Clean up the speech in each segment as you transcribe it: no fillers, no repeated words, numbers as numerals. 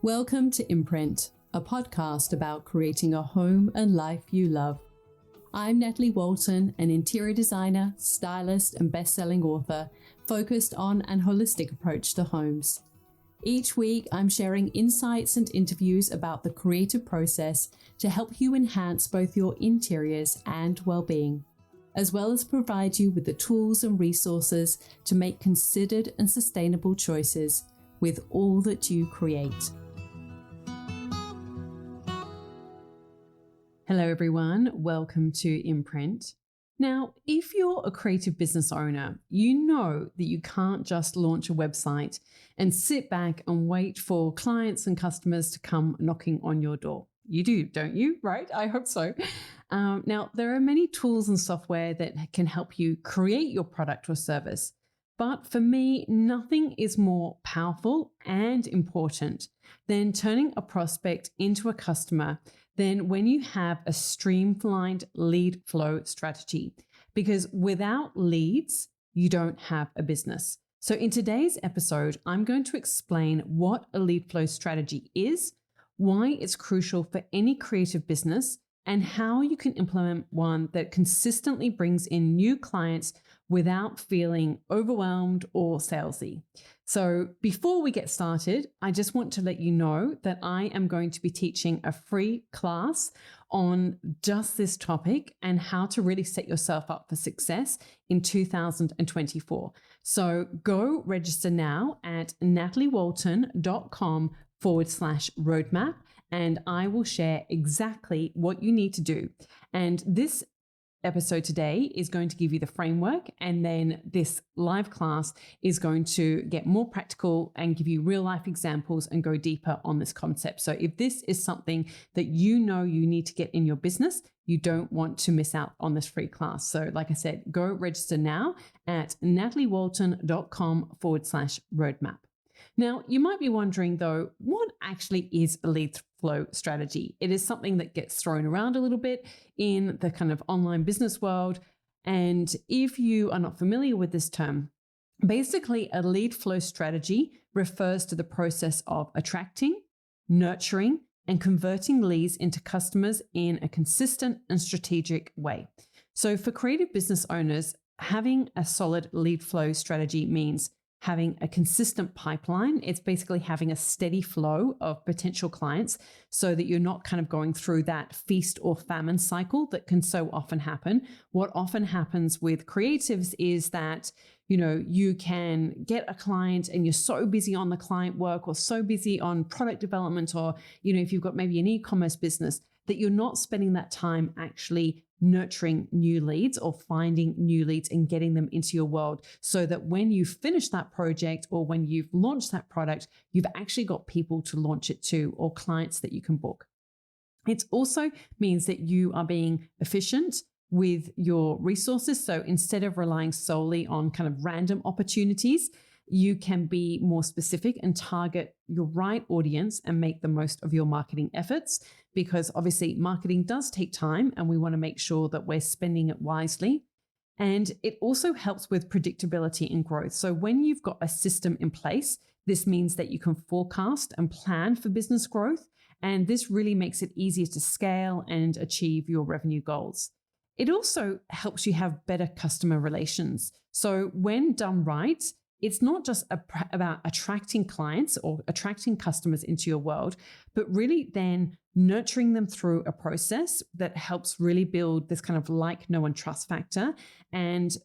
Welcome to Imprint, a podcast about creating a home and life you love. I'm Natalie Walton, an interior designer, stylist, and best-selling author focused on an holistic approach to homes. Each week, I'm sharing insights and interviews about the creative process to help you enhance both your interiors and well-being, as well as provide you with the tools and resources to make considered and sustainable choices with all that you create. Hello everyone, welcome to Imprint. Now, if you're a creative business owner, you know that you can't just launch a website and sit back and wait for clients and customers to come knocking on your door. You do, don't you? Right? I hope so. Now, there are many tools and software that can help you create your product or service. But for me, nothing is more powerful and important than turning a prospect into a customer than when you have a streamlined lead flow strategy. Because without leads, you don't have a business. So in today's episode, I'm going to explain what a lead flow strategy is, why it's crucial for any creative business, and how you can implement one that consistently brings in new clients without feeling overwhelmed or salesy. So before we get started, I just want to let you know that I am going to be teaching a free class on just this topic and how to really set yourself up for success in 2024. So go register now at nataliewalton.com/roadmap. And I will share exactly what you need to do. And this episode today is going to give you the framework, and then this live class is going to get more practical and give you real life examples and go deeper on this concept. So if this is something that you know you need to get in your business, you don't want to miss out on this free class. So like I said, go register now at nataliewalton.com/roadmap. Now, you might be wondering though, what actually is a lead flow strategy? It is something that gets thrown around a little bit in the kind of online business world. And if you are not familiar with this term, basically a lead flow strategy refers to the process of attracting, nurturing, and converting leads into customers in a consistent and strategic way. So for creative business owners, having a solid lead flow strategy means having a consistent pipeline. It's basically having a steady flow of potential clients so that you're not kind of going through that feast or famine cycle that can so often happen. What often happens with creatives is that, you can get a client and you're so busy on the client work or so busy on product development, or, if you've got maybe an e-commerce business, that you're not spending that time actually nurturing new leads or finding new leads and getting them into your world, so that when you finish that project or when you've launched that product, you've actually got people to launch it to or clients that you can book. It also means that you are being efficient with your resources. So instead of relying solely on kind of random opportunities, you can be more specific and target your right audience and make the most of your marketing efforts, because obviously marketing does take time and we want to make sure that we're spending it wisely. And it also helps with predictability and growth. So when you've got a system in place, this means that you can forecast and plan for business growth. And this really makes it easier to scale and achieve your revenue goals. It also helps you have better customer relations. So when done right, it's not just about attracting clients or attracting customers into your world, but really then nurturing them through a process that helps really build this kind of like, know, and trust factor and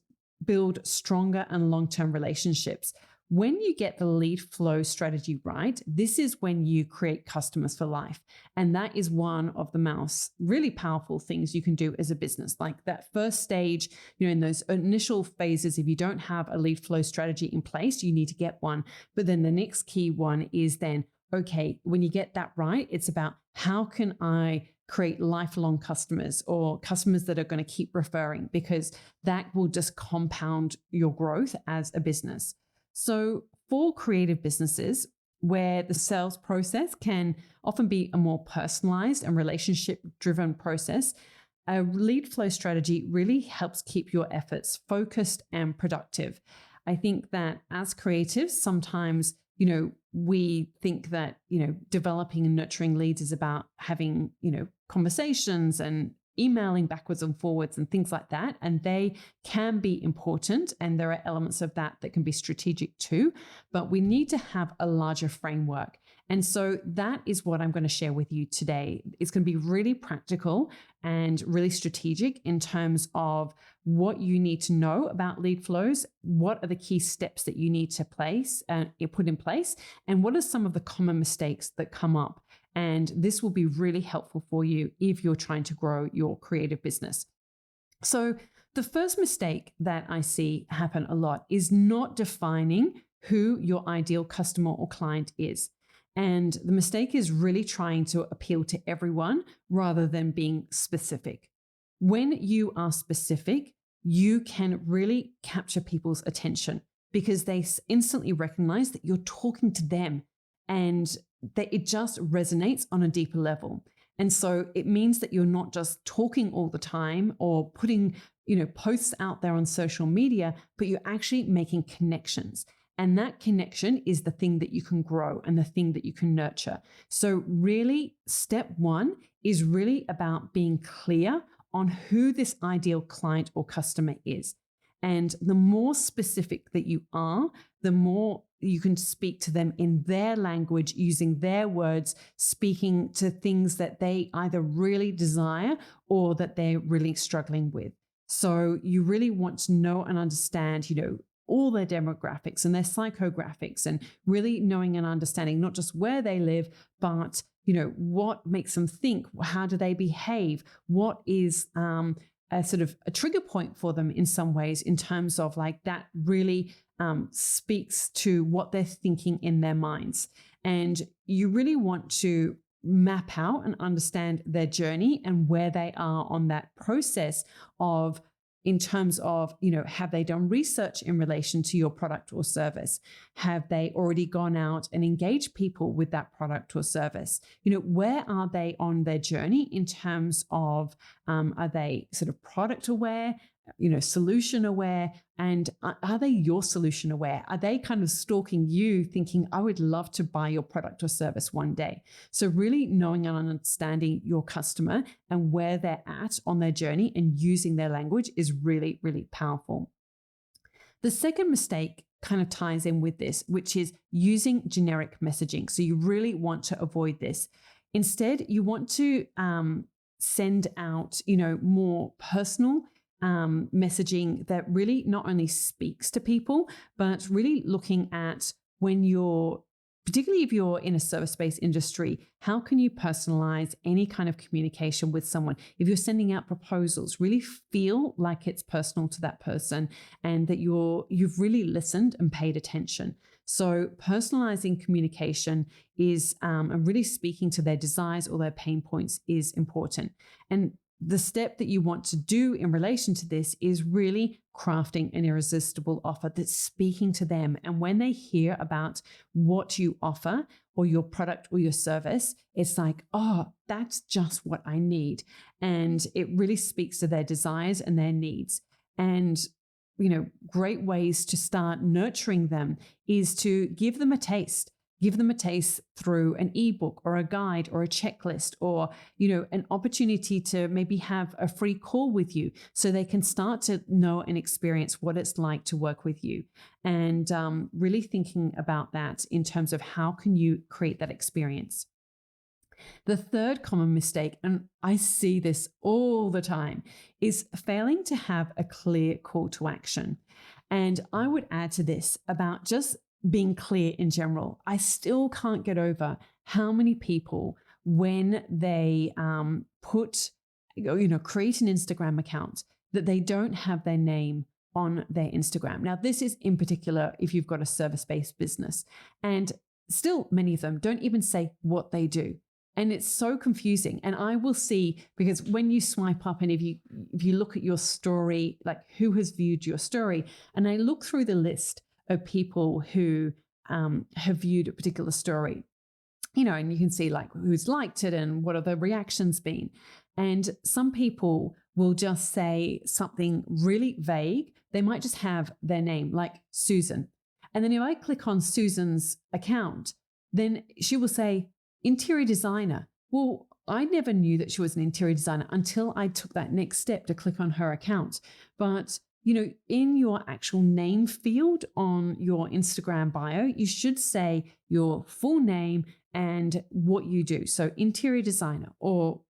build stronger and long-term relationships. When you get the lead flow strategy right, this is when you create customers for life. And that is one of the most really powerful things you can do as a business. Like that first stage, in those initial phases, if you don't have a lead flow strategy in place, you need to get one. But then the next key one is then, okay, when you get that right, it's about how can I create lifelong customers or customers that are going to keep referring, because that will just compound your growth as a business. So for creative businesses where the sales process can often be a more personalized and relationship-driven process, a lead flow strategy really helps keep your efforts focused and productive. I think that as creatives, sometimes, we think that, developing and nurturing leads is about having, conversations and emailing backwards and forwards and things like that. And they can be important. And there are elements of that that can be strategic too. But we need to have a larger framework. And so that is what I'm going to share with you today. It's going to be really practical and really strategic in terms of what you need to know about lead flows, what are the key steps that you need to put in place, and what are some of the common mistakes that come up. And this will be really helpful for you if you're trying to grow your creative business. So the first mistake that I see happen a lot is not defining who your ideal customer or client is. And the mistake is really trying to appeal to everyone rather than being specific. When you are specific, you can really capture people's attention because they instantly recognize that you're talking to them and that it just resonates on a deeper level. And so it means that you're not just talking all the time or putting, posts out there on social media, but you're actually making connections. And that connection is the thing that you can grow and the thing that you can nurture. So really, step one is really about being clear on who this ideal client or customer is. And the more specific that you are, the more you can speak to them in their language, using their words, speaking to things that they either really desire or that they're really struggling with. So you really want to know and understand, all their demographics and their psychographics, and really knowing and understanding not just where they live, but what makes them think, how do they behave, what is a sort of a trigger point for them in some ways, in terms of like that really speaks to what they're thinking in their minds. And you really want to map out and understand their journey and where they are on that process of, in terms of, have they done research in relation to your product or service? Have they already gone out and engaged people with that product or service? Where are they on their journey in terms of, are they sort of product aware, solution aware? And are they your solution aware? Are they kind of stalking you thinking, I would love to buy your product or service one day? So really knowing and understanding your customer and where they're at on their journey and using their language is really, really powerful. The second mistake kind of ties in with this, which is using generic messaging. So you really want to avoid this. Instead, you want to send out, more personal messaging that really not only speaks to people, but really looking at when you're, particularly if you're in a service-based industry, how can you personalize any kind of communication with someone? If you're sending out proposals, really feel like it's personal to that person and that you've really listened and paid attention. So personalizing communication is, and really speaking to their desires or their pain points is important. And the step that you want to do in relation to this is really crafting an irresistible offer that's speaking to them. And when they hear about what you offer or your product or your service, it's like, oh, that's just what I need. And it really speaks to their desires and their needs. And great ways to start nurturing them is to give them a taste. Give them a taste through an ebook or a guide or a checklist, or, an opportunity to maybe have a free call with you so they can start to know and experience what it's like to work with you. And really thinking about that in terms of how can you create that experience. The third common mistake, and I see this all the time, is failing to have a clear call to action. And I would add to this about just being clear in general. I still can't get over how many people, when they create an Instagram account, that they don't have their name on their Instagram. Now, this is in particular if you've got a service-based business. And still, many of them don't even say what they do. And it's so confusing. And I will see, because when you swipe up and if you look at your story, like who has viewed your story, and I look through the list of people who have viewed a particular story, and you can see like who's liked it and what are the reactions been. And some people will just say something really vague. They might just have their name, like Susan. And then if I click on Susan's account, then she will say interior designer. Well, I never knew that she was an interior designer until I took that next step to click on her account. But in your actual name field on your Instagram bio, you should say your full name and what you do. So interior designer or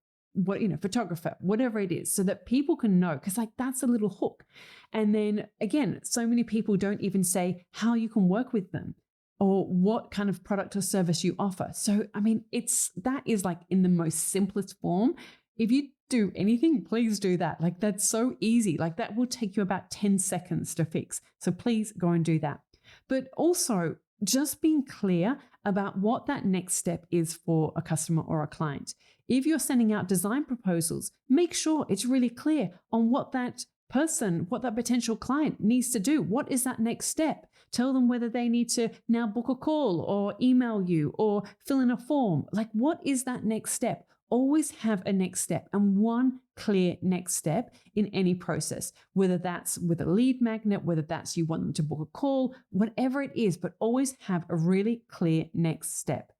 photographer, whatever it is, so that people can know, because that's a little hook. And then again, so many people don't even say how you can work with them or what kind of product or service you offer. So, that is in the most simplest form. If you do anything, please do that. That's so easy. That will take you about 10 seconds to fix. So please go and do that. But also just being clear about what that next step is for a customer or a client. If you're sending out design proposals, make sure it's really clear on what that potential client needs to do. What is that next step? Tell them whether they need to now book a call or email you or fill in a form. What is that next step? Always have a next step and one clear next step in any process, whether that's with a lead magnet, whether that's you want them to book a call, whatever it is, but always have a really clear next step.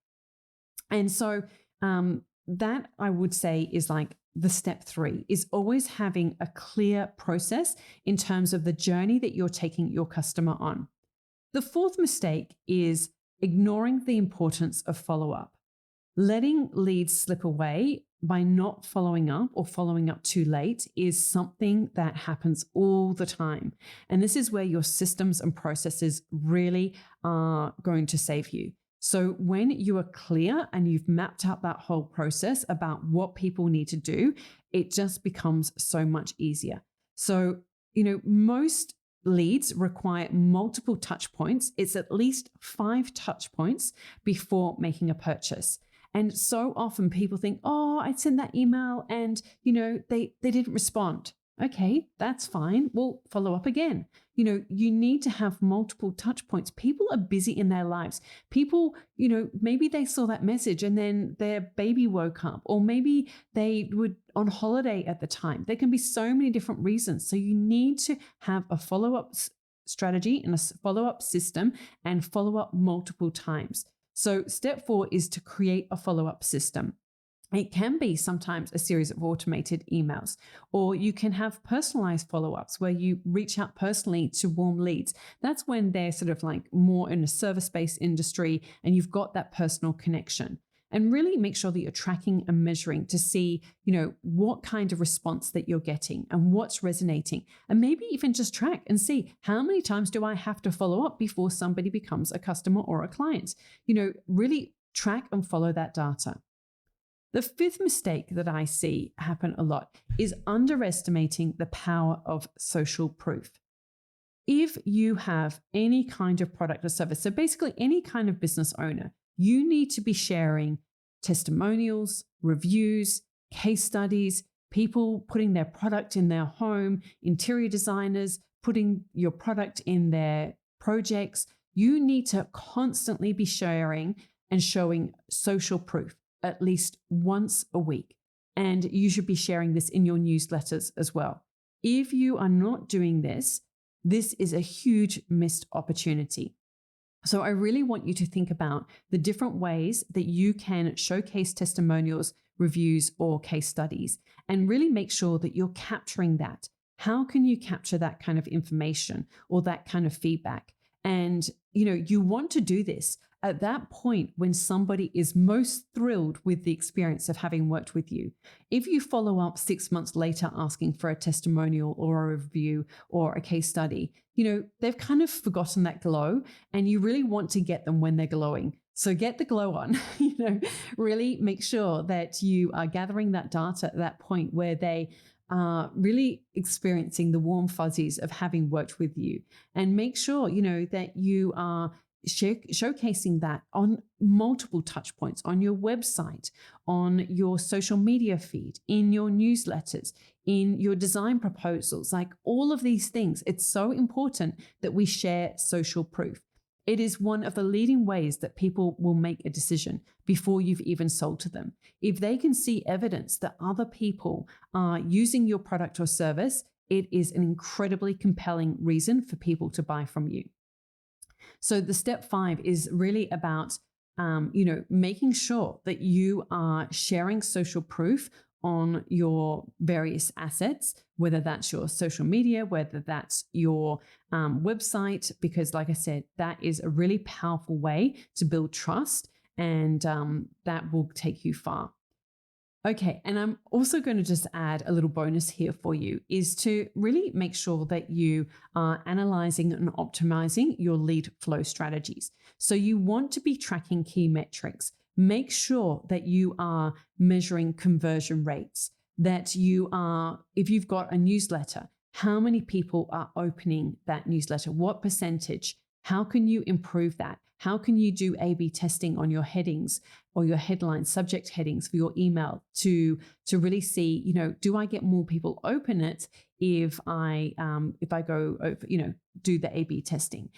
And so that I would say is the step 3 is always having a clear process in terms of the journey that you're taking your customer on. The 4th mistake is ignoring the importance of follow-up. Letting leads slip away by not following up or following up too late is something that happens all the time. And this is where your systems and processes really are going to save you. So when you are clear and you've mapped out that whole process about what people need to do, it just becomes so much easier. So, most leads require multiple touch points. It's at least 5 touch points before making a purchase. And so often people think, oh, I sent that email and, they didn't respond. Okay, that's fine. We'll follow up again. You need to have multiple touch points. People are busy in their lives. People, maybe they saw that message and then their baby woke up, or maybe they were on holiday at the time. There can be so many different reasons. So you need to have a follow-up strategy and a follow-up system and follow up multiple times. So step 4 is to create a follow-up system. It can be sometimes a series of automated emails, or you can have personalized follow-ups where you reach out personally to warm leads. That's when they're sort of more in a service-based industry and you've got that personal connection. And really make sure that you're tracking and measuring to see, what kind of response that you're getting and what's resonating. And maybe even just track and see how many times do I have to follow up before somebody becomes a customer or a client. Really track and follow that data. The 5th mistake that I see happen a lot is underestimating the power of social proof. If you have any kind of product or service, so basically any kind of business owner, you need to be sharing testimonials, reviews, case studies, people putting their product in their home, interior designers putting your product in their projects. You need to constantly be sharing and showing social proof at least once a week. And you should be sharing this in your newsletters as well. If you are not doing this, this is a huge missed opportunity. So I really want you to think about the different ways that you can showcase testimonials, reviews, or case studies, and really make sure that you're capturing that. How can you capture that kind of information or that kind of feedback? And, you want to do this at that point when somebody is most thrilled with the experience of having worked with you. If you follow up 6 months later asking for a testimonial or a review or a case study, they've kind of forgotten that glow, and you really want to get them when they're glowing. So get the glow on, really make sure that you are gathering that data at that point where they are really experiencing the warm fuzzies of having worked with you, and make sure, that you are showcasing that on multiple touch points on your website, on your social media feed, in your newsletters, in your design proposals, all of these things. It's so important that we share social proof. It is one of the leading ways that people will make a decision before you've even sold to them. If they can see evidence that other people are using your product or service, it is an incredibly compelling reason for people to buy from you. So the step 5 is really about, making sure that you are sharing social proof on your various assets, whether that's your social media, whether that's your website, because like I said, that is a really powerful way to build trust, and that will take you far. Okay, and I'm also going to just add a little bonus here for you is to really make sure that you are analyzing and optimizing your lead flow strategies. So you want to be tracking key metrics. Make sure that you are measuring conversion rates, that you are, if you've got a newsletter, how many people are opening that newsletter? What percentage? How can you improve that? How can you do A/B testing on your headings or your headlines, subject headings for your email to really see, do I get more people open it if I go over, do the A/B testing?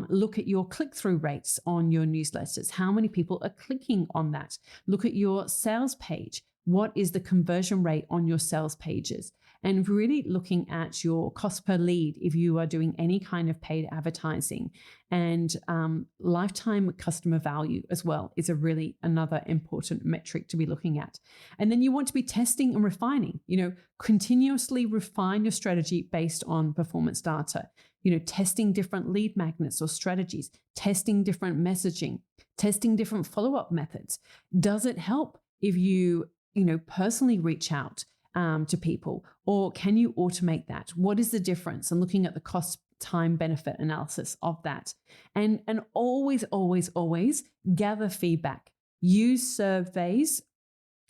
Look at your click-through rates on your newsletters. How many people are clicking on that? Look at your sales page. What is the conversion rate on your sales pages? And really looking at your cost per lead if you are doing any kind of paid advertising, and lifetime customer value as well is another important metric to be looking at. And then you want to be testing and refining, continuously refine your strategy based on performance data, testing different lead magnets or strategies, testing different messaging, testing different follow-up methods. Does it help if you personally reach out to people, or can you automate that? What is the difference? And looking at the cost time benefit analysis of that. And always, always, always gather feedback. Use surveys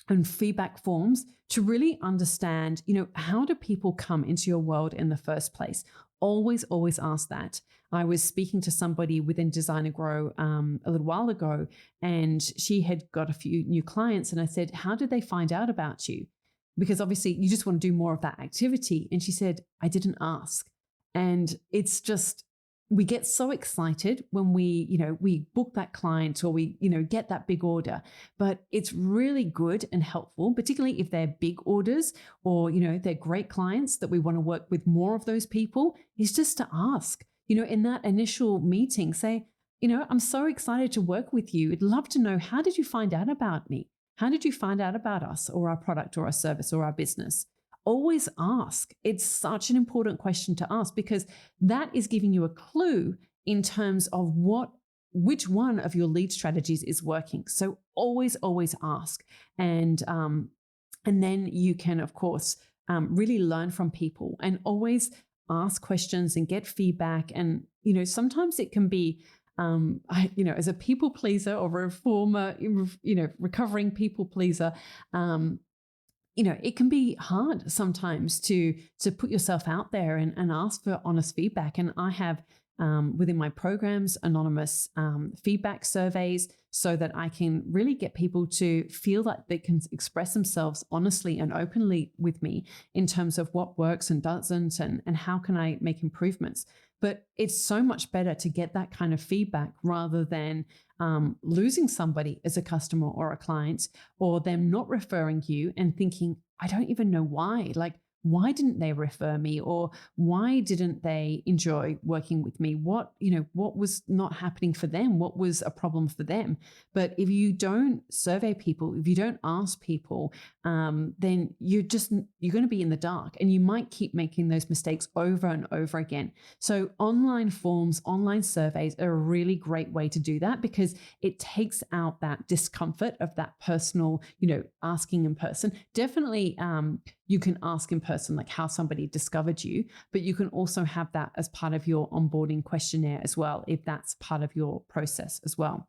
and feedback forms to really understand, how do people come into your world in the first place? Always, always ask that. I was speaking to somebody within Designer Grow a little while ago, and she had got a few new clients, and I said, how did they find out about you? Because obviously you just want to do more of that activity. And she said, I didn't ask. And it's just, we get so excited when we book that client or we, get that big order, but it's really good and helpful, particularly if they're big orders or, they're great clients that we want to work with more of those people, is just to ask, in that initial meeting, say, I'm so excited to work with you. I'd love to know, how did you find out about me? How did you find out about us or our product or our service or our business? Always ask. It's such an important question to ask, because that is giving you a clue in terms of which one of your lead strategies is working. So always, always ask. And then you can, of course, really learn from people, and always ask questions and get feedback. And, sometimes it can be, as a people pleaser or a former, recovering people pleaser, it can be hard sometimes to put yourself out there and ask for honest feedback. And I have within my programs anonymous feedback surveys, so that I can really get people to feel that they can express themselves honestly and openly with me in terms of what works and doesn't, and how can I make improvements. But it's so much better to get that kind of feedback rather than losing somebody as a customer or a client, or them not referring you and thinking, I don't even know why. Like, why didn't they refer me? Or why didn't they enjoy working with me? What was not happening for them? What was a problem for them? But if you don't survey people, if you don't ask people, then you're going to be in the dark, and you might keep making those mistakes over and over again. So online forms, online surveys are a really great way to do that, because it takes out that discomfort of that personal, asking in person. Definitely, you can ask in person, like how somebody discovered you, but you can also have that as part of your onboarding questionnaire as well, if that's part of your process as well.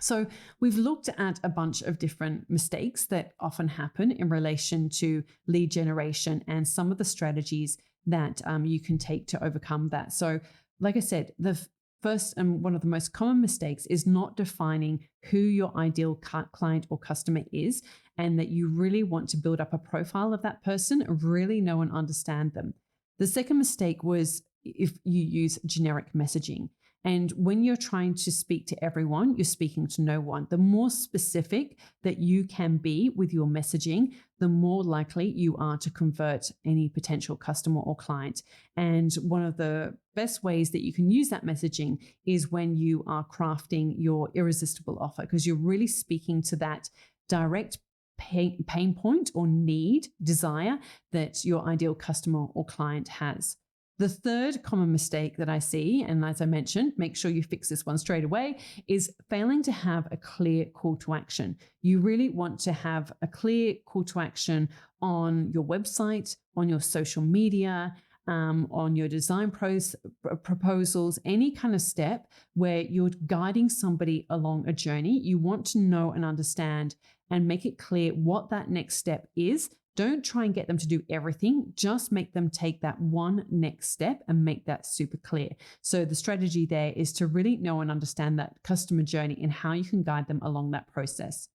So we've looked at a bunch of different mistakes that often happen in relation to lead generation, and some of the strategies that you can take to overcome that. So like I said, the first and one of the most common mistakes is not defining who your ideal client or customer is, and that you really want to build up a profile of that person, really know and understand them. The second mistake was if you use generic messaging. And when you're trying to speak to everyone, you're speaking to no one. The more specific that you can be with your messaging, the more likely you are to convert any potential customer or client. And one of the best ways that you can use that messaging is when you are crafting your irresistible offer, because you're really speaking to that direct pain point or need, desire that your ideal customer or client has. The third common mistake that I see, and as I mentioned, make sure you fix this one straight away, is failing to have a clear call to action. You really want to have a clear call to action on your website, on your social media, on your design proposals, any kind of step where you're guiding somebody along a journey. You want to know and understand and make it clear what that next step is. Don't try and get them to do everything. Just make them take that one next step and make that super clear. So the strategy there is to really know and understand that customer journey and how you can guide them along that process.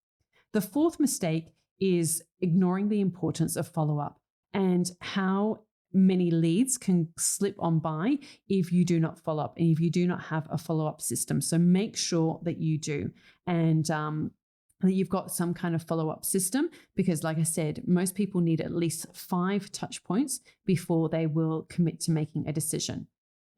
The fourth mistake is ignoring the importance of follow-up and how many leads can slip on by if you do not follow up and if you do not have a follow-up system. So make sure that you do. And that you've got some kind of follow-up system, because like I said, most people need at least 5 touch points before they will commit to making a decision.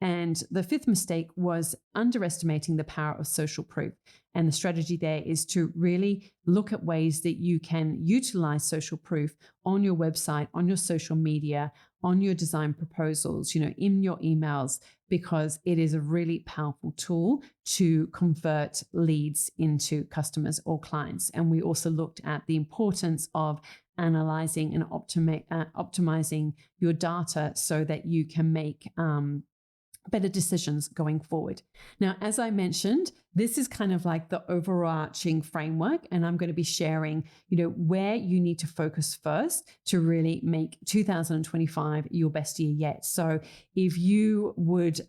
And the fifth mistake was underestimating the power of social proof. And the strategy there is to really look at ways that you can utilize social proof on your website, on your social media, on your design proposals, in your emails, because it is a really powerful tool to convert leads into customers or clients. And we also looked at the importance of analyzing and optimizing your data so that you can make better decisions going forward. Now, as I mentioned, this is kind of like the overarching framework, and I'm going to be sharing, where you need to focus first to really make 2025 your best year yet. So if you would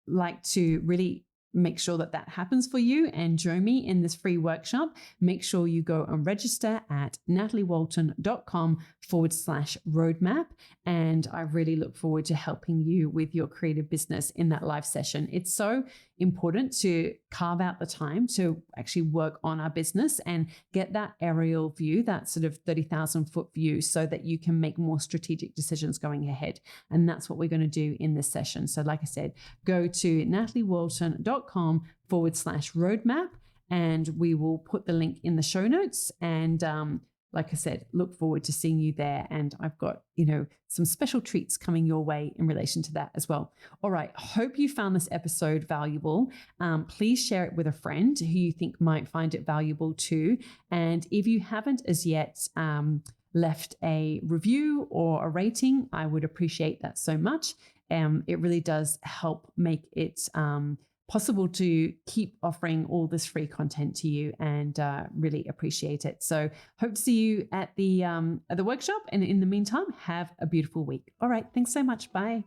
like to really make sure that that happens for you and join me in this free workshop, make sure you go and register at nataliewalton.com/roadmap. And I really look forward to helping you with your creative business in that live session. It's so important to carve out the time to actually work on our business and get that aerial view, that sort of 30,000 foot view, so that you can make more strategic decisions going ahead. And that's what we're going to do in this session. So like I said, go to nataliewalton.com/roadmap, and we will put the link in the show notes. And like I said, look forward to seeing you there. And I've got, some special treats coming your way in relation to that as well. All right. Hope you found this episode valuable. Please share it with a friend who you think might find it valuable too. And if you haven't as yet left a review or a rating, I would appreciate that so much. It really does help make it possible to keep offering all this free content to you, and really appreciate it. So hope to see you at the workshop. And in the meantime, have a beautiful week. All right. Thanks so much. Bye.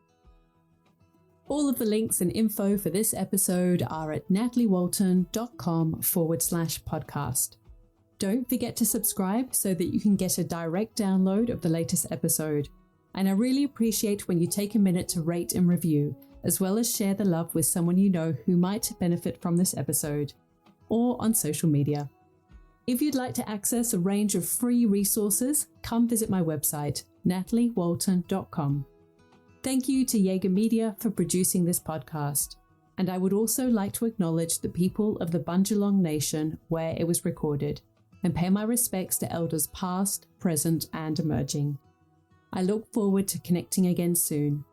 All of the links and info for this episode are at nataliewalton.com/podcast. Don't forget to subscribe so that you can get a direct download of the latest episode. And I really appreciate when you take a minute to rate and review, as well as share the love with someone you know who might benefit from this episode, or on social media. If you'd like to access a range of free resources, come visit my website, nataliewalton.com. Thank you to Jaeger Media for producing this podcast. And I would also like to acknowledge the people of the Bundjalung Nation where it was recorded, and pay my respects to elders past, present, and emerging. I look forward to connecting again soon.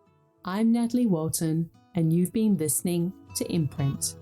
I'm Natalie Walton, and you've been listening to Imprint.